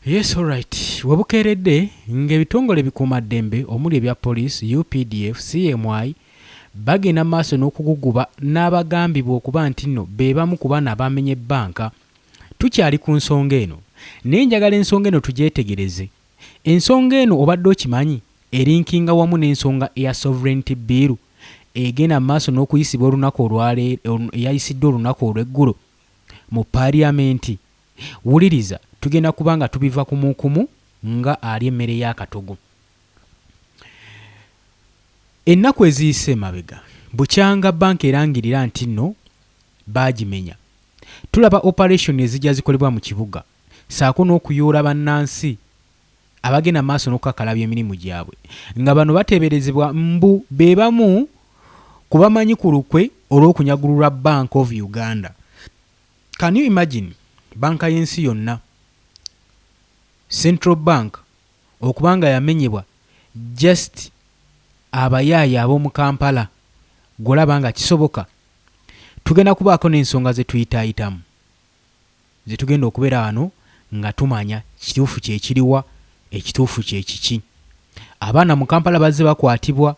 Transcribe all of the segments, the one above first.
Yes, all right. Wabukeredde ng'ebitongole bikuumaddembe omuli ebya police, UPDF, CMI bagenda maaso n'okuguguba n'abagambibwa okuba nti nno be bamu ku baana abamenye banka. Tukyali ku nsonga eno naye njagala ensonga eno tugyetegereze. Ensonga eno obadde okimanyi erinkinga wamu n'ensonga eya sovereignty bill egenda maaso n'okuyisibwa olunaku eyayisiddwa olunaku olw'eggulo mu paaliyamenti. Wuliriza, tugenda kubanga tubiva kumukumu nga ali emmere y'akatogo. Ennaku eziyise mabega bukyanga banka erangirira nti nno baagimenya. Tulaba operation ezijja zikolebwa mu kibuga saako n'okuyoola bannansi abagenda maaso n'okukakalabya emirimu gyabwe nga bano bateeberezebwa mbu be bamu ku bamanyi ku lukwe olw'okunyagululwa Bank of Uganda. Can you imagine banka y'ensi yonna Central Bank okubanga yamenyebwa just abayaaya ab'omu Kampala golaba nga kisoboka. Tugenda kubaako n'ensonga ze tuyitaayitamu ze tugenda okubeera wano nga tumanya kituufu kye kiriwa ekituufu kye kiki. Abaana mu Kampala bazze bakwatibwa,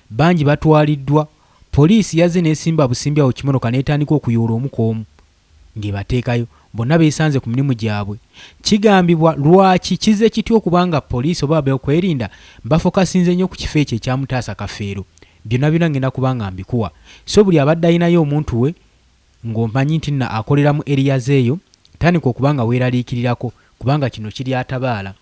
bangi batwaliddwa, poliisi yazze n'esimba busimbi awo kimotoka n'etandika okuyoola omu ku omu ng'ebateekayo, bonna beesanze ku mirimu gyabwe. Kigambibwa lwaki kize kityo okubanga poliisi oba beekwerinda bafokasinze nnyo ku kifo ekyo ekyamutaasa Kafeero. Byonna byonna ngenda kubanga mbikuwa. So buli abadde ayinayo omuntu we ng'omanyi nti nna akolera mu areas eyo tandika okubanga weeraliikirirako kubanga kino kiri atabaala.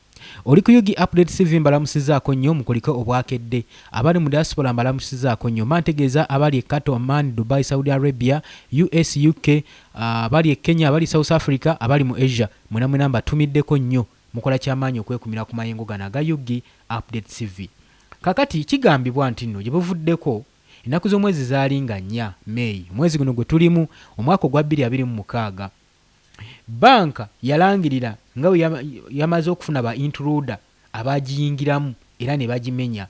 Oli ku Yugi Update TV mbalamusizaako nnyo mukoliko obwakedde. Abali mu diaspora mbalamusizaako nnyo. Mantegeeza abali e Qatar, Oman, Dubai, Saudi Arabia, US, UK, abali e Kenya, abali South Africa, abali mu Asia. Mwena mbatumiddeko nnyo mukola kyamaanyi okwekumira ku mayengo gano aga Yugi Update TV. Kakati kigambibwa nti nno gye buvuddeko ennaku z'omwezi zaalinga 4 May, mwezi guno gwe tulimu omwaka ogwa 2026. Banka yalangirira nga yamaze okufuna ba intruder abagiyingiramu era ne bagimenya.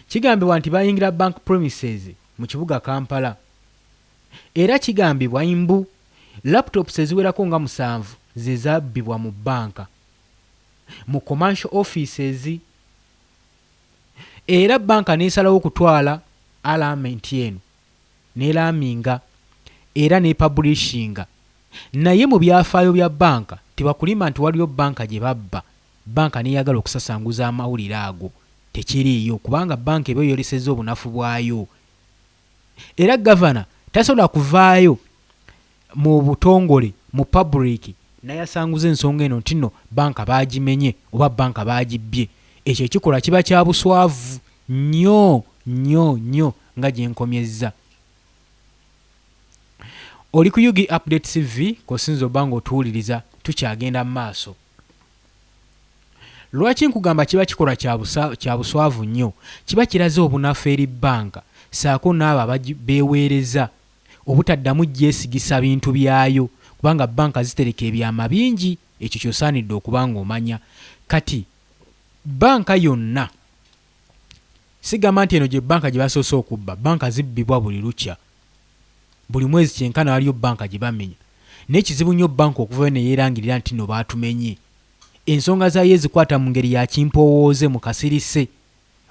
Kigambibwa nti bayingira bank premises mu kibuga Kampala. Era kigambibwa imbu laptops eziwerako nga 7 ze zabbibwa mu banka mu commercial offices. Era banka n'esalawo okutwala alarment eno n'elaminga era ne publishinga. Naye mu byafaayo bya banka tebakulima nti waliyo banka gye babba. Banka neyagala okusasanguza amawulire ago tekiriiyo kubanga banka eba eyolesezza obunafu bwayo. Era gavana tasobola kuvaayo mu butongole mu public nayasanguza ensonga eno nti nno banka baagimenye oba banka baagibbye. Ekyo ekikola kiba kya buswavu nnyo nnyo nnyo nga gye nkomyezza. Oli ku Yugi Update TV kosinzo bango otuwuliriza tukyagenda mu maaso. Lwaki nkugamba kiba kikola kya buswavu nnyo? Kiba kiraze obunafu eri banka saako n'abo beeweereza obutaddamu gyesigisa bintu byayo kubanga banka zitereka ebyama bingi. Ekyo kyosaanidde okubanga omanya. Kati banka yonna sigamba nti eno gye banka gye basoose okubba. Banka zibbibwa buli lukya. Buli mwezi kyenkana waliyo banka gye bamenya. N'ekizibu nnyo banka okuvayo ne yeerangirira nti no baatumenye. Ensonga zayo ezikwata mu ngeri ya kimpowooze mu kasirise.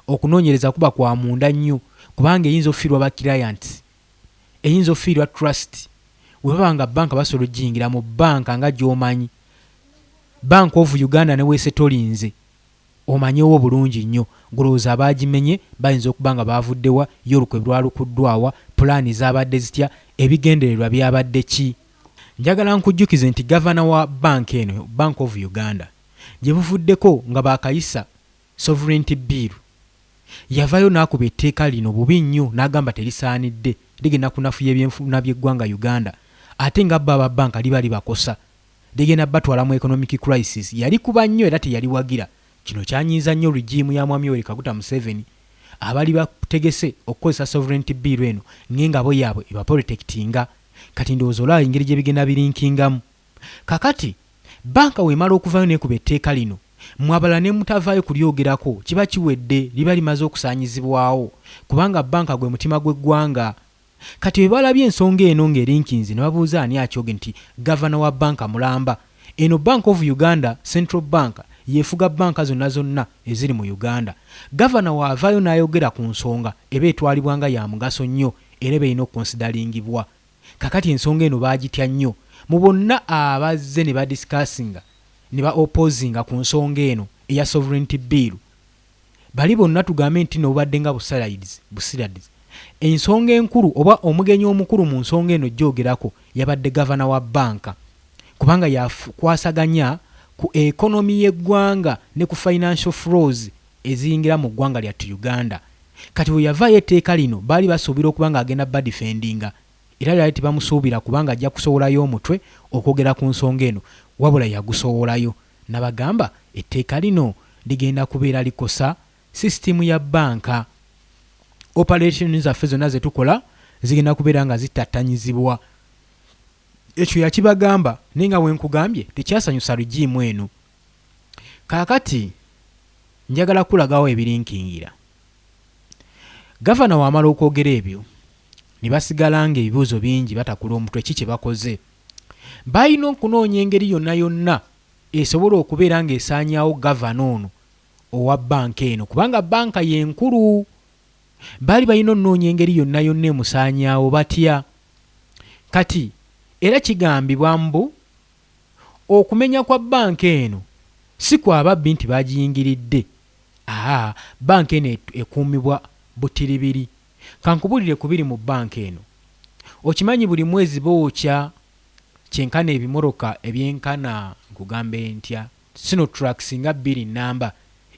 Okunoonyereza kuba kwa munda nnyo kubanga eyinza ofiirwa ba clients, eyinza ofiirwa trust. We baba nga banka basobola okgiyingira mu banka nga gy'omanyi. Bank of Uganda ne weese tolinze omanyewo bulungi nnyo. Gulowooza abaagimenye bayinza okuba nga baavuddewa yo olukwe lwalukuddwawa, pulaani zaabadde zitya, ebigendererwa byabadde ki. Njagala nkujjukize nti gavana wa banka eno Bank of Uganda gye buvuddeko nga baakayisa sovereignty bill yavayo n'akuba etteeka lino bubi nnyo n'agamba terisaanidde ligenda kunafuya ebyenfuna by'eggwanga Uganda ate nga baba banka liba libakosa ligenda batwala mu economic crisis. Yali kuba nnyo era teyali wagira kino kyanyiiza nnyo regimu ya mwami Yoweri Kaguta Museveni abali bategese okukozesa sovereignty bill eno ng'engabo yaabwe ebaprotectinga. Kati ndowooza olaba engeri gye bigenda birinkingamu. Kakati banka weemala okuvayo n'ekuba etteeka lino, mwabala ne mutavaayo kulyogerako kiba kiwedde, liba limaze okusaanyizibwawo, kubanga banka gwe mutima gw'eggwanga. Kati bwe balabye ensonga eno ng'erinkinzi ne babuuza ani akyoge nti gavana wa banka mulamba. Eno Bank of Uganda Central Bank yeefuga banka zonna eziri mu Uganda. Gavana waavaayo n'ayogera ku nsonga eba etwalibwa nga ya mugaso nnyo era eba erina okukonsidaringibwa. Kakati ensonga eno baagitya nnyo. Mu bonna abazze ne badiscussinga ne ba opposinga ku nsonga eno eya sovereignty bill, bali bonna tugambe nti n'obadde nga busiradizi. Ensonga enkulu oba omugenyi omukulu mu nsonga eno gyogerako yabadde gavana wa banka, kubanga yakwasaganya ku ekonomi y'eggwanga ne ku financial flows eziyingira mu ggwanga lyattu Uganda. Kati bwe yavaayo etteeka lino baali basuubira okuba ng'agenda badifendinga, era lyali tebamusuubira kubanga ajja kusowolayo omutwe okwogera ku nsonga eno, wabula yagusowolayo. Nabagamba etteeka lino ligenda kubeera likosa sisitimu ya banka. Operation zaffe zonna ze tukola zigenda kubeera nga zitattanyizibwa. Ekyo yakibagamba naye nga bwe nkugambye tekyasanyusa regimu eno. Kaakati njagala kulagawo ebirinkingira. Gavana wamala okwogera ebyo ne basigala ng'ebibuuzo bingi batakula omutwe ki kye bakoze. Balina okunoonya engeri yonna esobola okubeera ng'esaanyaawo gavana ono owa banka eno, kubanga banka y'enkulu. Baali balina okunoonya engeri yonna emusaanyaawo batya. Kati era kigambibwa mbu okumenya kwa banka eno si kwa ababbi nti bagiyingiridde. Banka eno ekuumibwa butiribiri. Kankubulire kubiri mu banka eno. Okimanyi buli mwezi bookya kyenkana ebimoroka ebyenkana nkugambe ntya Sinotrax nga 2 namba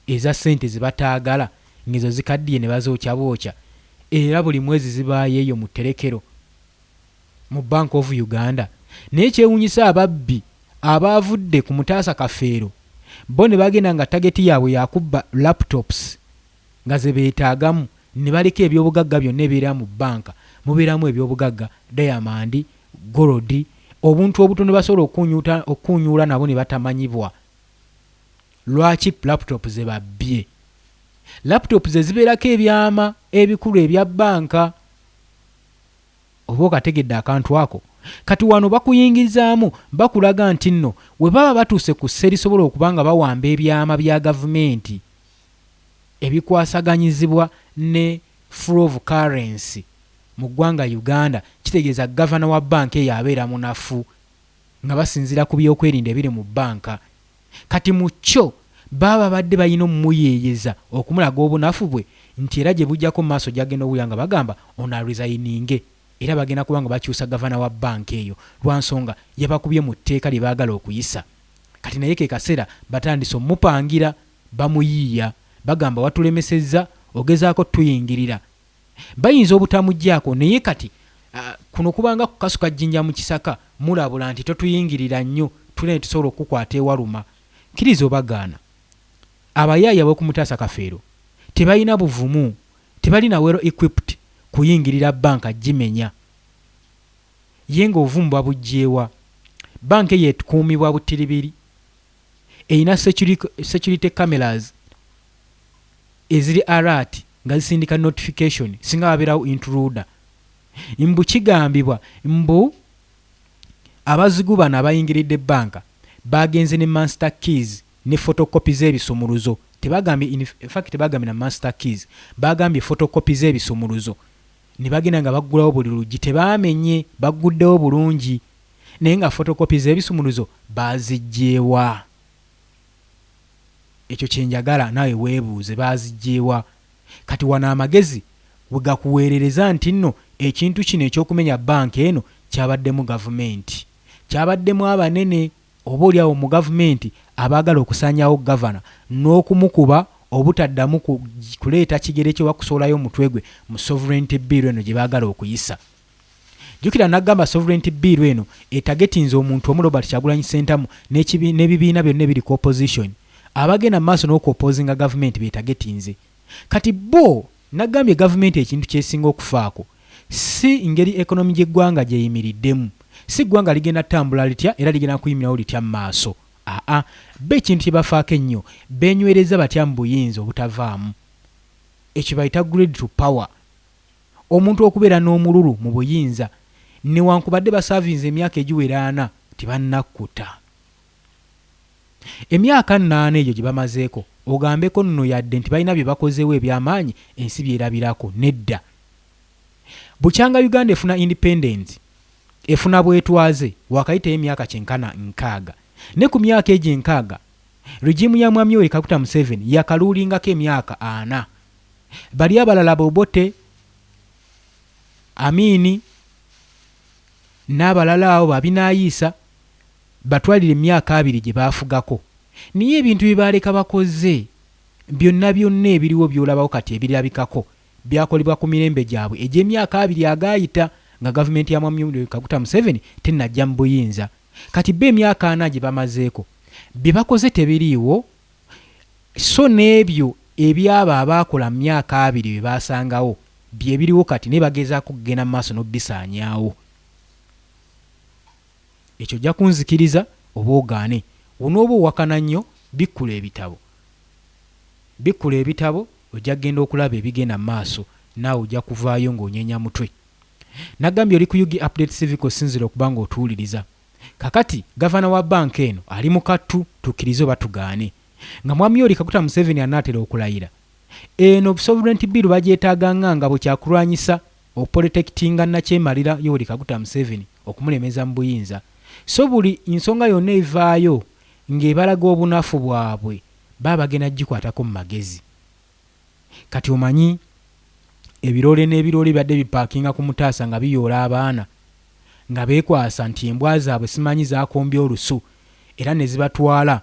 eza ssente ze bataagala ngezo zikaddiye ne bazookya bookya, era buli mwezi zibaayo eyo mu tterekero mu Bank of Uganda. Naye kyewuunyisa ababbi abaavudde ku Mutaasa Kafeero bo ne bagenda nga tageti yaabwe yakubba laptops nga ze beetaagamu ne baleka ebyobugagga byonna ebibeera mu banka. Mubeeramu ebyobugagga Diamond, Gold, obuntu obutono basobola okunyuula nabo ne batamanyibwa. Lwaki laptop ze babbye? Laptop ze zibeerako ebyama ebikulu ebya banka. Oba okategedde akantu ako. Kati wano bakuyingizaamu bakulaga nti nno we baba batuuse ku sse lisobola okuba nga bawamba ebyama bya gavumenti ebikwasaganyizibwa ne flow of currency mu ggwanga Uganda, kitegeeza gavana wa banka eyo abeera munafu nga basinzira ku byokwerinda ebiri mu banka. Kati mu kyo baba badde balina omumuyeeyeza okumulaga obunafu bwe nti era gye bujjako mu maaso gyagenda owulira nga bagamba ono aresigninge, era bagenda kuba nga bakyusa gavana wa banka eyo lwa nsonga yabakubye mu tteeka lye baagala okuyisa. Kati naye ke kaseera batandise omupangira bamuyiiya, bagamba watulemesezza, ogezaako tuyingirira. Bayinza obutamuggyako naye kati kuno kubanga kukasuka jjinja mu kisaka mulabula nti totuyingirira nnyo tule tusobola okukwata ewaluma. Kkiriza obagaana. Abayaaya b'oku Mutaasa Kafeero tebalina buvumu, tebalina well equipped kuyingirira banka gimenya. Ye ng'obuvumu babugyewa. Banka eyo ekuumibwa butiribiri. Eyina security cameras eziri alert nga zisindika notification singa wabeerawo intruder. Mbu kigambibwa mbu abazigu bano abayingiridde banka bagenze ne master keys ne photocopy z'ebisumuluzo. Tebagambye in fact tebagambye na master keys, bagambye photocopy z'ebisumuluzo. Ne bagenda nga baggulawo buli luggi, tebaamenye, bagguddewo bulungi, naye nga photocopy z'ebisumuluzo baazigyewa. Ekyo kyenjagala naawe weebuuze, baazigyewa. Kati wano amagezi we gakuweerereza nti nno ekintu kino ekyokumenya banka eno kyabaddemu gavumenti, kyabaddemu abanene oba oliawo mu gavumenti abaagala okusaanyawo gavana n'okumukuba obutaddamu kuleeta kigere kye wakusolayo omutwe gwe mu sovereignty bill eno gye baagala okuyisa. Jjukira n'agamba sovereignty bill eno etagetinze omuntu omu Robert Kyagulanyi Ssentamu n'ebibiina byonna ebiri ku opposition abagenda mu maaso n'okuopposinga gavumenti beetagetinze. Kati bo nagambye gavumenti ekintu kyesinga okufaako si ngeri ekonomi gy'eggwanga gyeyimiriddemu, si ggwanga ligenda ttambula litya era ligenda kuyimirawo litya mu maaso. Be ekintu kye bafaako ennyo beenywereza batya mu buyinza obutavaamu, ekyo bayita greed to power. Omuntu okubeera n'omululu mu buyinza newankubadde basaavinze emyaka egiwera 4 tebannakkuta. Emyaka 8 egyo gye bamazeeko ogambeko nno yadde nti balina bye bakozeewo eby'amaanyi ensi byerabirako, nedda. Bukyanga Uganda efuna independence efuna bwetwaze wakayitayo emyaka 96 ne ku myaka egyo 6 regimu ya Mwami Yoweri Kaguta Museveni yakaluulingako emyaka 4. Bali abalala Bobote, Amini n'abalala abo babinaayisa batwalira emyaka 2 gye baafugako. Niye ebintu bye baaleka bakoze byonna ebiriwo by'olabawo kati ebirabikako byakolebwa ku mirembe gyabwe egy'emyaka 2 agaayita nga gavumenti ya Mwami Yoweri Kaguta Museveni tennajja mu buyinza. Kati be emyaka 4 gye bamazeeko bye bakoze tebiriiwo, so n'ebyo ebyabo abaakola mu myaka 2 bye baasangawo bye biriwo kati ne bagezaako kugenda mu maaso n'obisaanyaawo. Ekyo ojja kunzikiriza oba ogaane. Onooba owakana nnyo bikkula ebitabo ojja kugenda okulaba ebigenda mu maaso, naawe ojja kuvaayo ng'onyenya mutwe. Nagambye oli ku Yugi Update Civic osinzira okuba ng'otuwuliriza. Kakati gavana wa banka eno ali mu kattu, tukkirize oba tugaane, nga Mwami Yoweri Kaguta Museveni anaatera okulayira. Eno sovereignty bill bagyetaaga nga bwe kyakulwanyisa okuprotectinga nakyemalira Yoweri Kaguta Museveni okumulemeza mu buyinza. So buli nsonga yonna evaayo ng'ebalaga obunafu bwabwe baba bagenda gikwatako mu magezi. Kati omanyi ebirole n'ebirole bibadde bipaakinga ku Mutaasa nga biyoola abaana nga beekwasa nti embwa zaabwe simanyi zaakombye olusu era ne zibatwala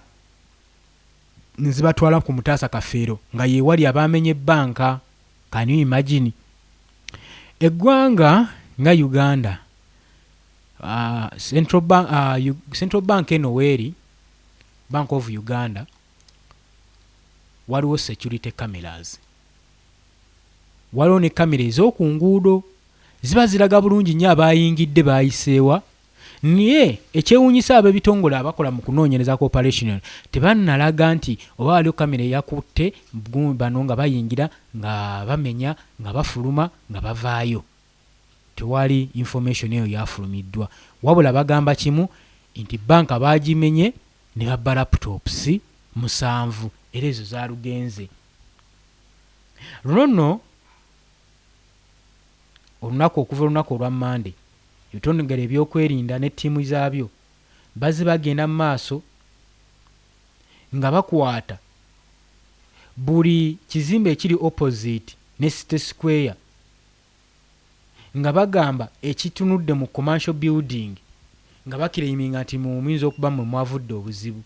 ku Mutaasa Kafeero nga yeewali abaamenye banka. Can you imagine? Eggwanga nga Uganda, Central Bank eno weeri, Bank of Uganda, waliwo security cameras. Waliwo ne kamera ez'oku nguudo ziba ziraga bulungi nnyo abayingidde bayiseewa. Naye ekyewuunyisa ab'ebitongole abakola mu kunoonyereza ku operation tebannalaga nti oba waliwo kamera eyakutte bano nga bayingira nga bamenya nga bafuluma nga bavaayo. Tewali information eyo yafulumiddwa, wabula bagamba kimu nti banka baagimenye ne babba laptops 7 era ezo zaalugenze. Luno olunaku okuva olunaku olwa Monday ebitongole ebyokwerinda ne ttiimu zaabyo bazze bagenda mu maaso nga bakwata buli kizimbe ekiri opposite ne City Square nga bagamba ekitunudde mu commercial building nga bakiriminga nti muyinza okuba mwe mwavudde obuzibu.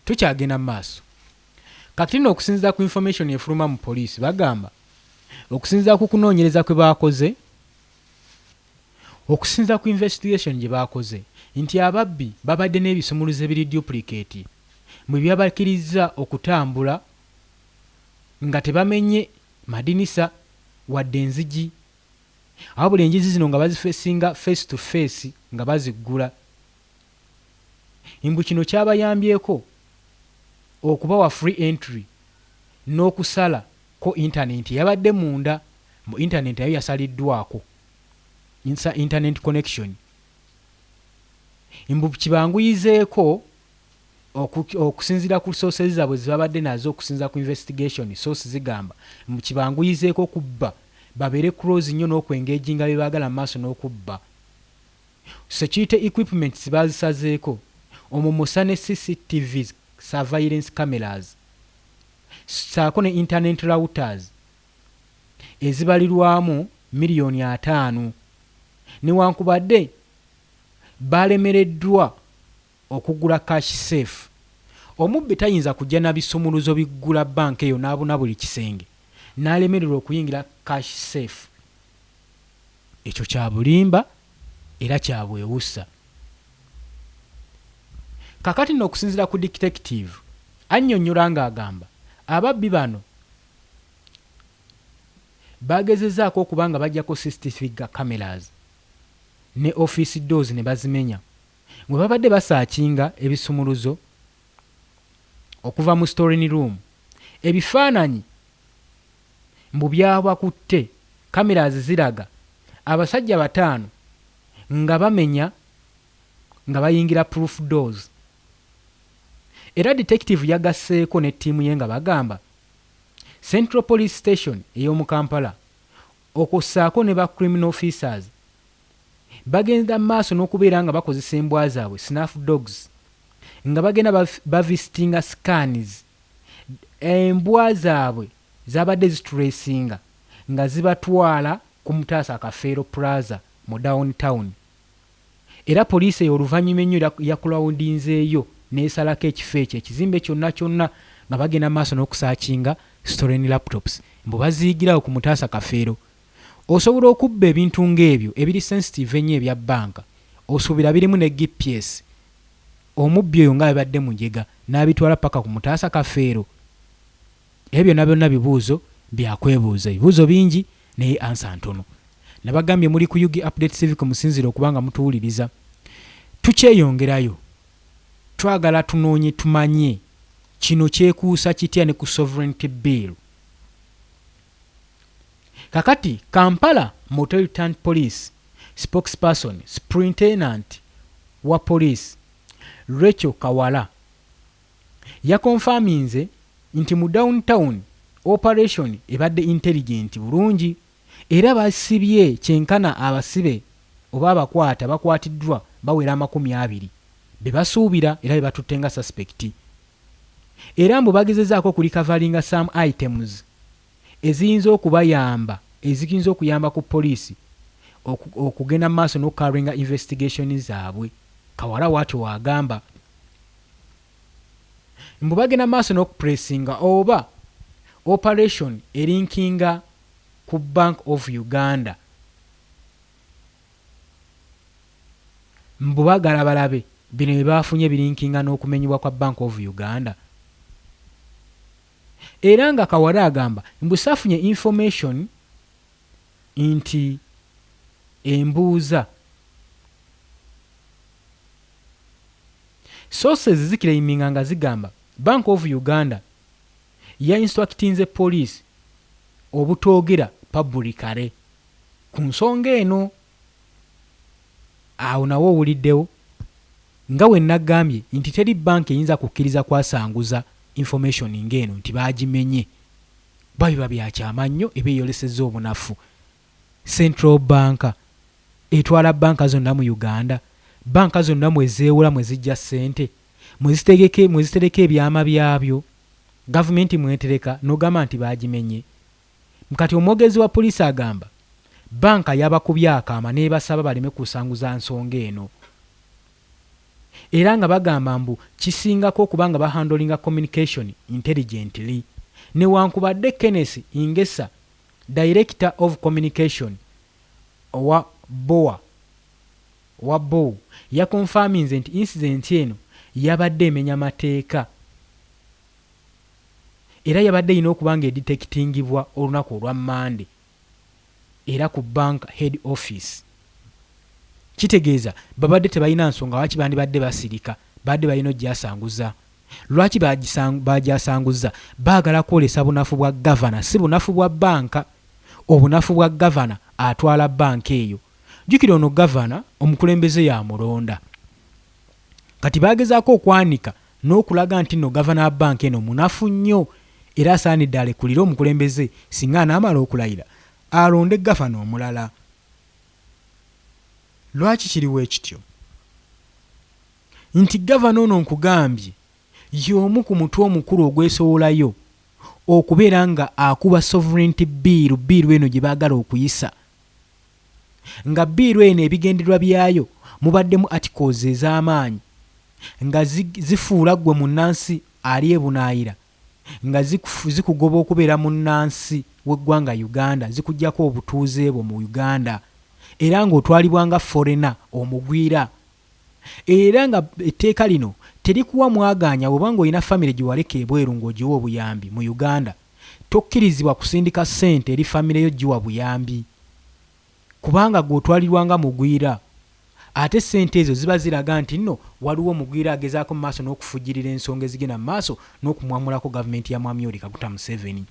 Tukyagenda mu maaso kati nno okusinziira ku information efuluma mu poliisi bagamba okusinziira ku kunoonyereza kwe baakoze, okusinziira ku investigation gye baakoze nti ababbi babadde n'ebisumuluzo ebiri duplicate mwe byabakiriza okutambula nga tebamenye madinisa wadde enzigi, wabula enjizi zino nga bazifesinga face to face nga baziggula. Mbu kino kyabayambyeko okubawa free entry n'okusala ko internet yabadde munda mu internet yayo yasaliddwako internet connection. Mbu kibanguyizeeko okusinziira ku sources zaabwe zibabadde nazo okusinziira ku investigation sources zigamba mu kibanguyizeeko kubba babeere close nnyo n'okwengeginga bye baagala mu maaso n'okubba. Security equipment bazisazeeko omwo musa ne CCTV surveillance cameras saako ne internet routers ezibalirwamu $5,000,000 newankubadde balemereddwa okugula cash safe. Omubbi tayinza kujja na bisumuluzo biggula banka eyo n'abuna buli kisenge n'alemererwa okuyingira cash safe. Ekyo kya bulimba era kya bwewussa. kakati nno okusinziira ku detective annyonnyola ng'agamba ababbi bano bagezezaako okuba nga bajjako CCTV cameras ne office doors ne bazimenya bwe babadde basaakinga ebisumuluzo okuva mu storing room ebifaananyi mbu byabakutte cameras ziraga abasajja 5 nga bamenya nga bayingira proof doors era detective yagasseeko ne ttiimu ye nga bagamba Central Police Station ey'omu Kampala okussaako ne ba criminal officers bagenda maaso n'okubeera nga bakozesa embwa zaabwe snuff dogs nga bagenda bavisitinga scans embwa zaabwe zabadde zituracinga nga zibatwala ku Mutaasa Kafeero Plaza mu downtown era poliisi ey'oluvannyuma ennyo yakulawundinzeeyo n'esalako ekifo ekyo ekizimbe kyonna nga bagenda maaso n'okusaakinga stolen laptops mbu baziigirawo ku Mutaasa Kafeero osobola okubba ebintu ng'ebyo ebiri sensitive ennyo ebya banka osuubira birimu ne GPS omubbi oyo nga bibadde mu njega n'abitwala paka ku Mutaasa Kafeero ebyo byonna bibuuzo byakwebuuza ebibuuzo bingi naye ansa ntono nabagambye muli ku Yugi Update Civic musinzire okubanga mutuwuliriza tukyeyongerayo twagala tunoonye tumanye kino kyekuusa kitya ne ku sovereignty bill kakati Kampala Metropolitan Police spokesperson superintendent wa police Rachel Kawala yakonfaminze nti mu downtown operation ebadde intelligent bulungi era basibye kyenkana abasibe oba abakwata bakwatiddwa bawera 20 bebasuubira era bebatutte nga suspect era mbu bagezezaako kulikavalinga some items eziyinza okubayamba eziyinza okuyamba ku poliisi okugenda maaso n'okukaringa investigation zaabwe Kawala watu wagamba mbu bagenda maaso n'okupressinga oba operation elinkinga ku Bank of Uganda mbu bagala balabe bino bye bafunye bilinkinga n'okumenyebwa kwa Bank of Uganda era nga Kawala agamba mbu safunye information nti embuuza sources zikiraiminga nga zigamba Bank of Uganda ya instructinze police obutoogera publicly ku nsonga eno awo nawo owuliddewo nga we nagambye nti teri bank eyinza kukkiriza kwasanguza information ng'eno nti baagimenye babiba byakyama nnyo ebeeyolesezza obunafu Central Bank etwala banka zonna mu Uganda banka zonna mwezeewula mwezijja ssente mwezitereka ebyama byabyo gavumenti mwetereka n'ogamba nti baagimenye kati omwogezi wa poliisi agamba banka yabakubye akaama n'ebasaba baleme kusanguza nsonga eno era nga bagamba mbu kisingako okuba nga bahandlinga communication intelligently newankubadde Kenneth Ingesa Director of Communication wa BOA yakonfaminze nti incident eno yabadde emenya mateeka era yabadde ina okuba nga edetectingibwa olunaku olwa Monday era ku bank head office kitegeeza babadde tebalina nsonga lwaki bandibadde basirika badde balina ogyasanguza lwaki bagyasanguza baagala kwolesa bunafu bwa gavana si bunafu bwa banka obunafu bwa gavana atwala banka eyo jjukira ono gavana omukulembeze yamulonda kati bagezaako okwanika n'okulaga nti nno gavana wa banka eno munafu nnyo era asaanidde alekulire omukulembeze singa anaamala okulayira alonde gavana omulala lwaki kiriwo ekityo nti gavana ono nkugambye y'omu ku mutwe omukulu ogwesowolayo okubeera nga akuba sovereignty biiru eno gye baagala okuyisa nga biiru eno ebigendererwa byayo mubaddemu articles ez'amaanyi nga zifuula ggwe munnansi ali ebunaayira nga zikugoba okubeera munnansi w'eggwanga Uganda zikuggyako obutuuze bwo mu Uganda era ng'otwalibwa nga foreigner omugwira era nga etteeka lino terikuwa mwaganya obanga olina famire gye waleka ebweru ng'ogiwa obuyambi mu Uganda tokkirizibwa kusindika ssente eri famire yo giwa buyambi kubanga gw'otwalirwanga mugwira ate ssente ezo ziba ziraga nti nno waliwo mugwira agezaako mu maaso n'okufujjirira ensonga ezigenda mu maaso n'okumwamulako gavumenti ya Mwami Yoweri Kaguta Museveni.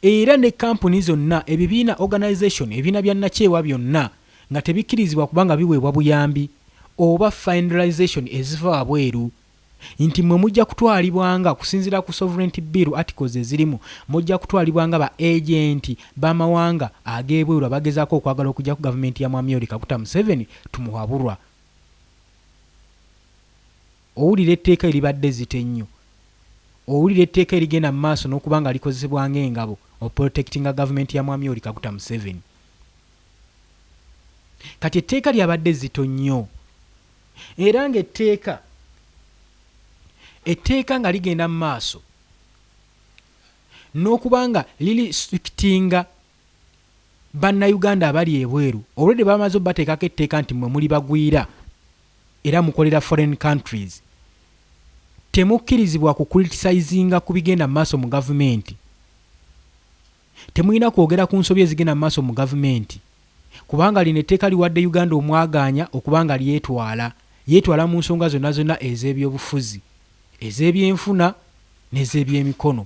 Era ne kampuni zonna ebibiina organization ebibiina bya nakyewa byonna nga tebikkirizibwa kubanga biweebwa buyambi oba finalization eziva wabweru nti mwe mujja kutwalibwanga kusinziira ku sovereignty bill articles ezirimu mujja kutwalibwanga ba agenti b'amawanga ag'ebweru abagezaako okwagala okujja ku gavumenti ya Mwami Yoweri Kaguta Museveni tumuwabulwa. Owulira etteeka eribadde zite nnyo, owulira etteeka erigenda mu maaso n'okuba nga likozesebwa ng'engabo oprotectinga gavumenti ya Mwami Yoweri Kaguta Museveni. Kati etteeka lyabadde zito nnyo era ng'etteeka nga ligenda mu maaso n'okuba nga liri strictinga bannayuganda abali ebweru olwedde bamaze obbateekako etteeka nti mwe muli bagwira era mukolera foreign countries temukkirizibwa kucriticizinga ku bigenda mu maaso mu gavumenti, temulina kwogera ku nsobi ezigenda mu maaso mu gavumenti kubanga lino etteeka liwadde Uganda omwaganya okuba nga yeetwala mu nsonga zonna zonna ez'ebyobufuzi, ez'ebyenfuna n'ez'ebyemikono.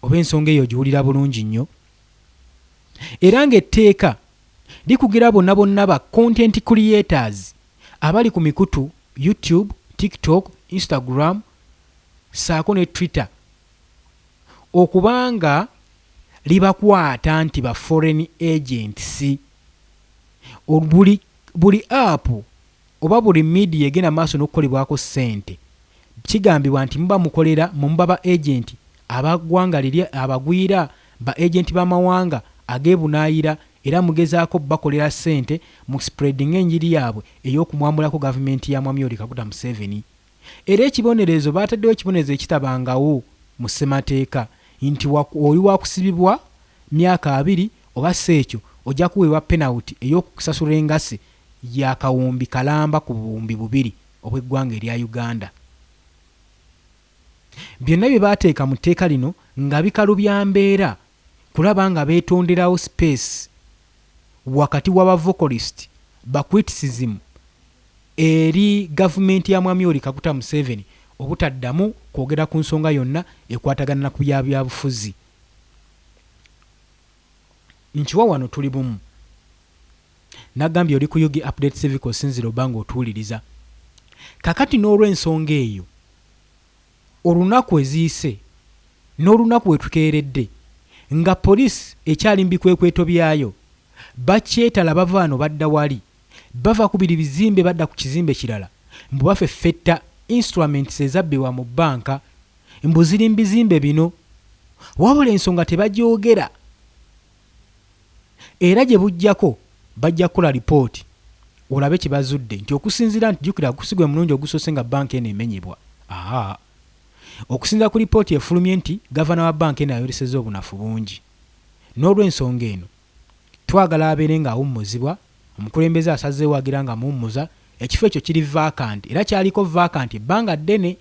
Oba ensonga eyo giwulira bulungi nnyo. Era ng'etteeka likugira bonna bonna ba content creators abali ku mikutu YouTube, TikTok, Instagram saako ne Twitter okubanga libakwata nti ba foreign agents. Buli app oba buli media egenda maaso n'okukolebwako ssente kigambibwa nti muba mukolera muba ba agent abagwanga liri abagwira ba agent b'amawanga ageebunaayira era mugezaako bakolera ssente mu spreading enjiri yaabwe ey'okumwamulako gavumenti ya Mwami Yoweri Kaguta Museveni. Era ekibonerezo baataddewo ekibonerezo ekitabangawo mu ssemateeka nti oli wakusibibwa myaka 2 oba seekyo ojja kuweebwa penalty ey'okusasula engase ya kawumbi kalamba ku buwumbi 2 obw'eggwanga erya Uganda. Byonna bye baateeka mu tteeka lino nga bikalubya mbeera kulaba nga beetonderawo space wakati w'aba vocalist ba criticism eri gavumenti ya Mwami Yoweri Kaguta Museveni obutaddamu kwogera ku nsonga yonna ekwatagana na ku byabufuzi. Nkiwa wano tuli bumu. Nagambye oli ku Yugi Update Civic osinzira obanga otuwuliriza. Kakati n'olw'ensonga eyo olunaku eziyise n'olunaku wetukeeredde nga poliisi ekyali mbikwekweto byayo bakyetala bava wano badda wali bava ku biri bizimbe badda ku kizimbe kirala mbu bafeffetta instruments ezabbibwa mu banka mbu ziri mu bizimbe bino wabula ensonga tebagyogera era gye bujjako bajja kukola lipooti olabe kye bazudde nti okusinziira nti jjukira gusigwe mulungi ogusoose nga banka eno emenyebwa. Okusinziira ku lipooti efulumye nti gavana wa banka eno ayolesezza obunafu bungi. N'olw'ensonga eno twagala abeere ng'awummuzibwa, omukulembeze asazeewo agira nga muwummuza, ekifo ekyo kiri vacant era kyaliko vacant ebbanga ddene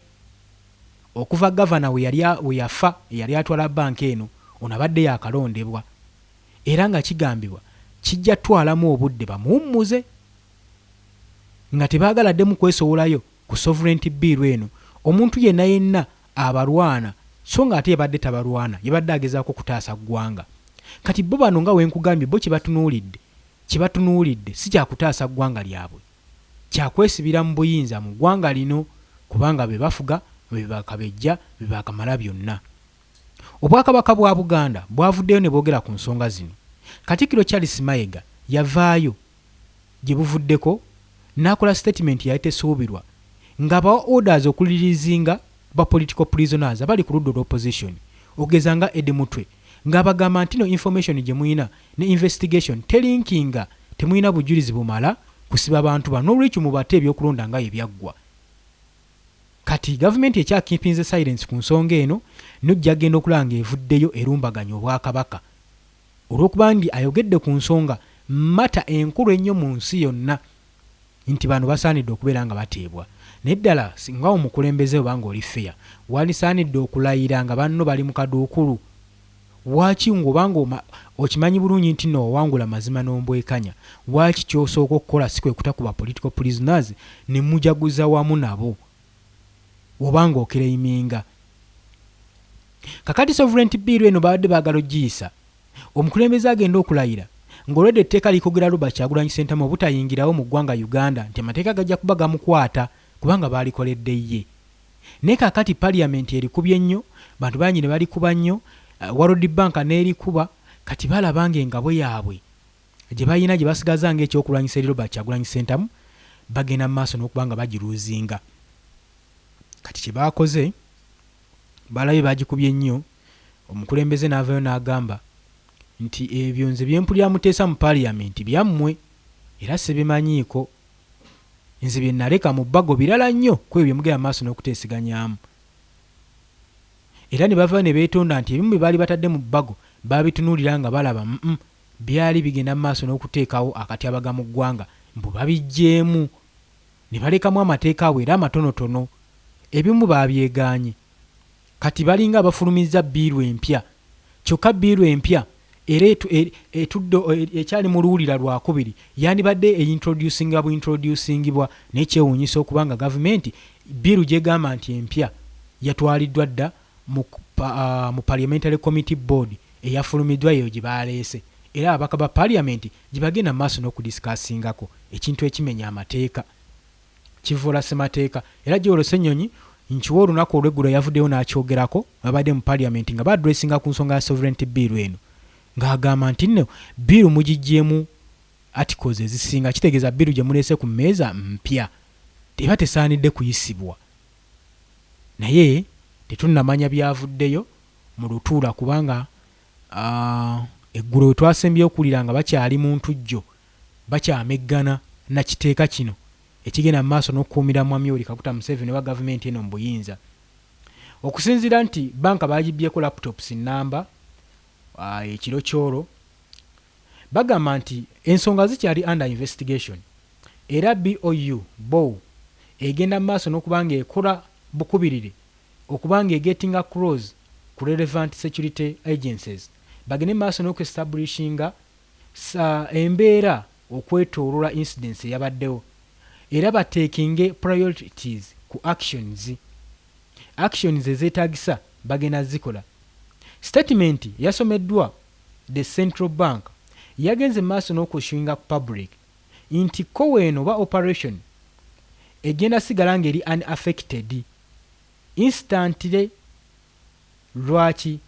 okuva gavana we yafa eyali atwala banka eno ono abadde yakalondebwa era nga kigambibwa kijja twalamu obudde bamuwummuze nga tebaagaladdemu kwesowolayo ku sovereignty bill eno. Omuntu yenna abalwana so nga ate yabadde tabalwana yabadde agezaako kutaasa ggwanga. Kati bo bano nga wenkugambye bo kibatunuulidde si kyakutaasa ggwanga lyabwe, kyakwesibira mu buyinza mu ggwanga lino kubanga be bafuga be bakabejja be bakamala byonna. Obwakabaka bwa Buganda bwavuddeyo ne boogera ku nsonga zino. Katikkiro Charles Mayiga yavaayo gye buvuddeko n'akola statement yali tesuubirwa nga bawa orders okulirizinga ba political prisoners abali ku ludda olw'opposition ogeza nga Ed Mutwe ng'abagamba nti no information gye muyina ne investigation telinkinga temuyina bujulizi bumala kusiba abantu bano n'olwekyo mubate ebyokulonda nga ebyaggwa. Kati gavumenti ekyakipinze silence ku nsonga eno n'ojja agenda okulanga evuddeyo erumbaganya obwakabaka olw'okuba ndi ayogedde ku nsonga mata enkulu ennyo mu nsi yonna nti bano basaanidde okubeera nga bateebwa. Neddala singa omukulembeze obanga oli feya walisaanidde okulayira nga banno bali mu kaduukulu. Waki ng'obanga okimanyi bulungi nti no owangula mazima n'ombwekanya, waki kyosooka okukola si kwe kutakuba political prisoners ne mujaguza wamu nabo obanga okereiminga. Kakati sovereignty bill eno baadde baagala ogiyisa, omukulembeze agenda okulayira ng'olwedde etteeka likogera Robert Kyagulanyi Ssentamu obutayingirawo mu ggwanga Uganda nti amateeka gajja kuba gamukwata kubanga baalikoledde ye. Naye kakati parliament erikubye nnyo, bantu bangi ne balikuba nnyo, World Bank n'erikuba, kati balaba ng'engabo yaabwe gye balina gye basigaza ng'ekyokulwanyisa eri Robert Kyagulanyi Ssentamu bagenda mu maaso n'okuba nga bagiruuzinga. Kati kye baakoze balabye bagikubye nnyo, omukulembeze n'avaayo n'agamba nti ebyo nze bye mpulira muteesa mu parliament byammwe era sebimanyiiko, nze bye naleka mu bbago birala nnyo ku ebyo mugenda mu maaso n'okuteeseganyaamu. Era ne bava ne beetonda nti ebimu bye baali batadde mu bbago babitunuulira nga balaba byali bigenda mu maaso n'okuteekawo akatyabaga mu ggwanga, mbu babiggyemu ne balekamu amateeka abwe era amatonotono, ebimu baabyegaanye. Kati balinga abafulumizza bbiiru empya, kyokka bbiiru empya era ekyali mu luwulira lwakubiri yandibadde eyintroducingibwa n'ekyewuunyisa okubanga gavumenti bbiiru gyegamba nti empya yatwaliddwa dda mu parliamentary committee board eyafulumiddwa eyo gye baleese, era ababaka ba parliament gye bagenda mu maaso n'okudisikaasingako ekintu ekimenya amateeka kivoola ssemateeka. Era Joel Ssenyonyi nkiwa olunaku olw'eggulo yavuddeyo n'akyogerako babadde mu parliament nga baadressinga ku nsonga ya sovereignty bill eno ng'agamba nti nno biiru mugiggyemu articles ezisinga, kitegeeza biiru gye muleese ku mmeeza mpya eba tesaanidde kuyisibwa. Naye tetunnamanya byavuddeyo mu lutuula kubanga eggulo we twasembyeyo okuwulira nga bakyali mu ntujjo bakyameggana na kiteeka kino ekigenda mu maaso n'okukuumira Mwami Yoweri Kaguta Museveni wa gavumenti eno mu buyinza, okusinziira nti banka baagibbyeko laptops nnamba ekiro kyolwo. Bagamba nti ensonga zikyali under investigation era BOU egenda mu maaso n'okuba nga ekola bukubirire okuba nga egettinga close ku relevant security agencies bagende mu maaso n'okuestablishinga embeera okwetoolola incidents eyabaddewo era bateekinge priorities ku actions ezeetagisa bagenda zikola. Statement yasomeddwa the Central Bank yagenze maaso n'okushinga ku public nti koweeno ba operation egenda sigala ng'eri unaffected instantly. Lwaki?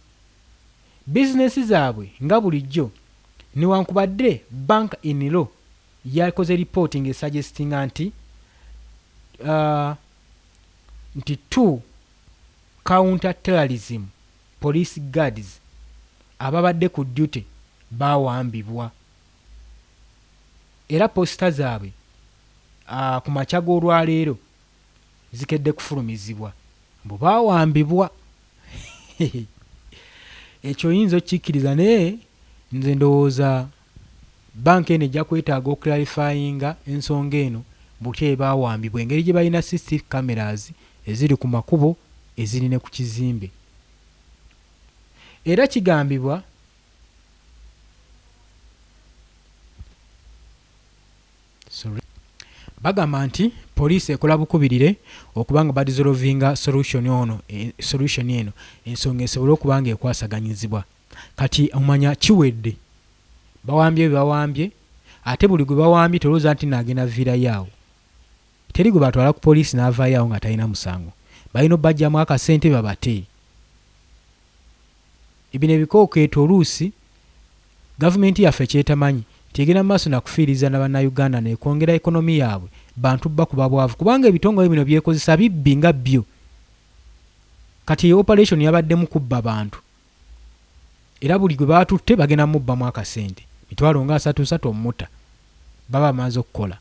Bizinesi zaabwe nga bulijjo newankubadde bank in law yakoze reporting suggestinga nti two counter terrorism police guards ababadde ku duty baawambibwa era posita zaabwe ku makya g'olwaleero zikedde kufulumizibwa mbu baawambibwa. Ekyo oyinza okkikkiriza naye nze ndowooza banka eno ejja kwetaaga okularifayinga ensonga eno butya baawambibwa, engeri gye balina CCTV cameras eziri ku makubo eziri ne ku kizimbe. Era kigambibwa bagamba nti poliisi ekola bukubirire okuba nga badizolovinga solution eno ensonga esobole okuba nga ekwasaganyizibwa. Kati omanya kiwedde bawambye bawambye, ate buli gwe bawambye tolooza nti naagenda viirayo awo, teri gwe batwala ku poliisi n'avaayo awo nga talina musango, balina obbajjamu akasente babate. Ebino ebikookeeto oluusi gavumenti yaffe kyetamanyi tegenda mu maaso nakufiiriza na bannayuganda nekwongera ekonomi yaabwe bantu bakuba bwavu kubanga ebitongole bino byekozesa bibbi nga byo. Kati operation yabaddemu kubba bantu era buli gwe baatutte bagenda mubbamu akasente mitwalo nga 3 omuta baba bamaze okukola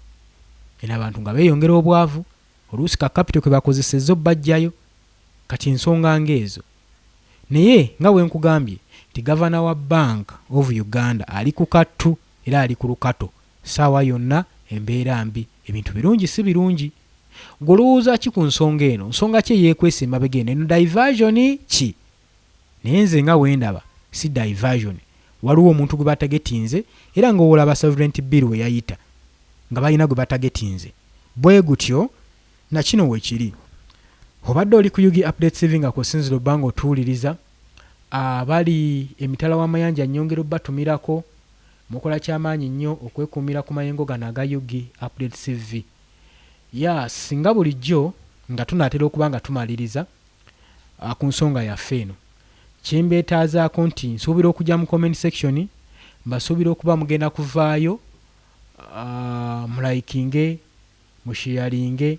era abantu nga beeyongera obwavu oluusi ka capital kwe bakozesezza obbajjayo. Kati ensonga ngeezo naye nga bwe nkugambye ti Governor wa Bank of Uganda ali ku kattu era ali ku lukato saawa yonna embeera mbi. Ebintu birungi si birungi. Golowooza ki ku nsonga eno? Nsonga ki eyeekwesa emabega eno? Eno diversion ki? Naye nze nga wendaba si diversion. Waliwo omuntu gwe batagetinze era ng'olaba sovereignty bill we yayita nga balina gwe batagetinze. Bwe gutyo na kino weekiri. Obadde oli ku Yugi Update TV nga kusinzira obbanga otuwuliriza, abali emitala w'amayanja nnyongera obbatumirako, mukola kyamaanyi nnyo okwekuumira ku mayengo gano aga Yugi Update TV. Singa bulijjo nga tunaatera okuba nga tumaliriza ku nsonga yaffe eno, kimbeetaazaako nti nsuubira okujja mu comment section, mbasuubira okuba mugenda kuvaayo mulayikinge, mushiyalinge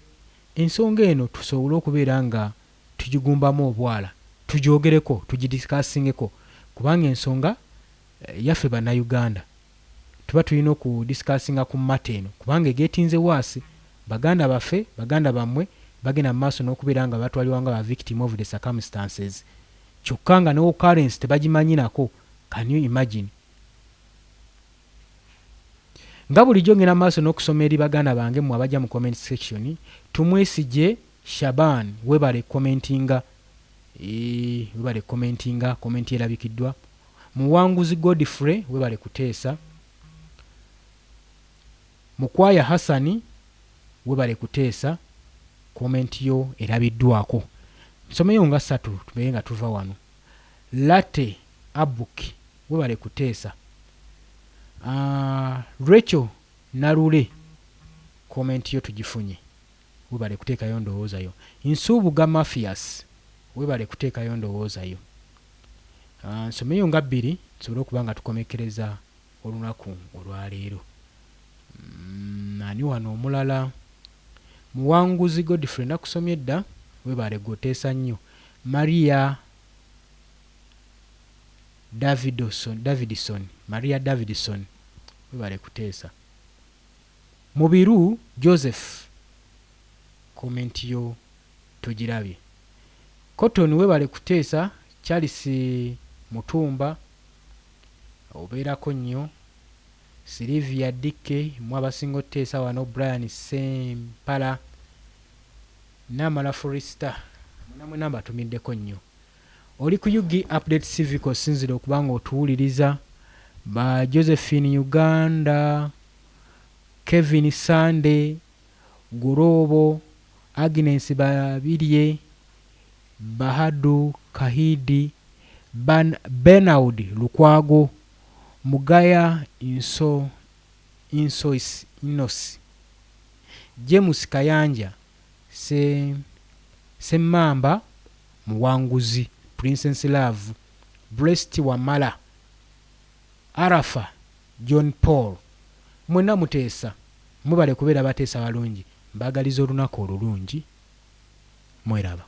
ensonga eno tusobole okubeera nga tugigumbamu obwala, tugyogereko, tugidiscussingeko, kubanga ensonga yaffe bannayuganda tuba tulina okudiscussinga ku mata eno kubanga egeetinze waasi. Baganda baffe, baganda bammwe bagenda mu maaso n'okubeera nga batwalibwa nga ba victim of the circumstances, kyokka nga ne occurrence tebagimanyi nako. Can you imagine? Nga bulijjo ngenda maaso n'okusoma eri baganda bange mmwe abajja mu comment section. Tumwesije Shaban, webale commentinga, webale commentinga, comment erabikiddwa. Muwanguzi Godfrey, webale kuteesa. Mukwaya Hassani, webale kuteesa, comment yo erabiddwako. Nsomeyo nga 3 tubeere nga tuva wano. Latte Abuki, webale kuteesa. Rachel Narule, comment yo tugifunye, webale kuteekayo ndowooza yo. Nsuubuga Mafias, webale kuteekayo ndowooza yo. Nsomeyo nga 2 tusobole okuba nga tukomekereza olunaku olwaleero. Ani wano omulala? Muwanguzi Godfrey nakusomye dda, webale goteesa nnyo. Maria Davidson, webale kuteesa. Mubiru Joseph, comment yo tugirabye. Cotton, webale kuteesa. Charles Mutumba, obeerako nnyo. Sylvia Dike, mwabasinga oteesa wano. Brian Sempala, Namala Foresta, namwe namba tumiddeko nnyo. Oli ku Yugi Update TV kosinzira okubanga otuwuliriza. Ba Josephine Uganda, Kevin Sande, Gurobo, Agnes Babirye, Bahadu Kahidi, Benaud Lukwago, Mugaya Inos, James Kayanja, Semamba Muwanguzi, Princess Love, Breast Wamala, Arafa John Paul. Mwena muteesa, mubale kubeera bateesa balungi. Mbagaliza olunaku olulungi. Mweraba.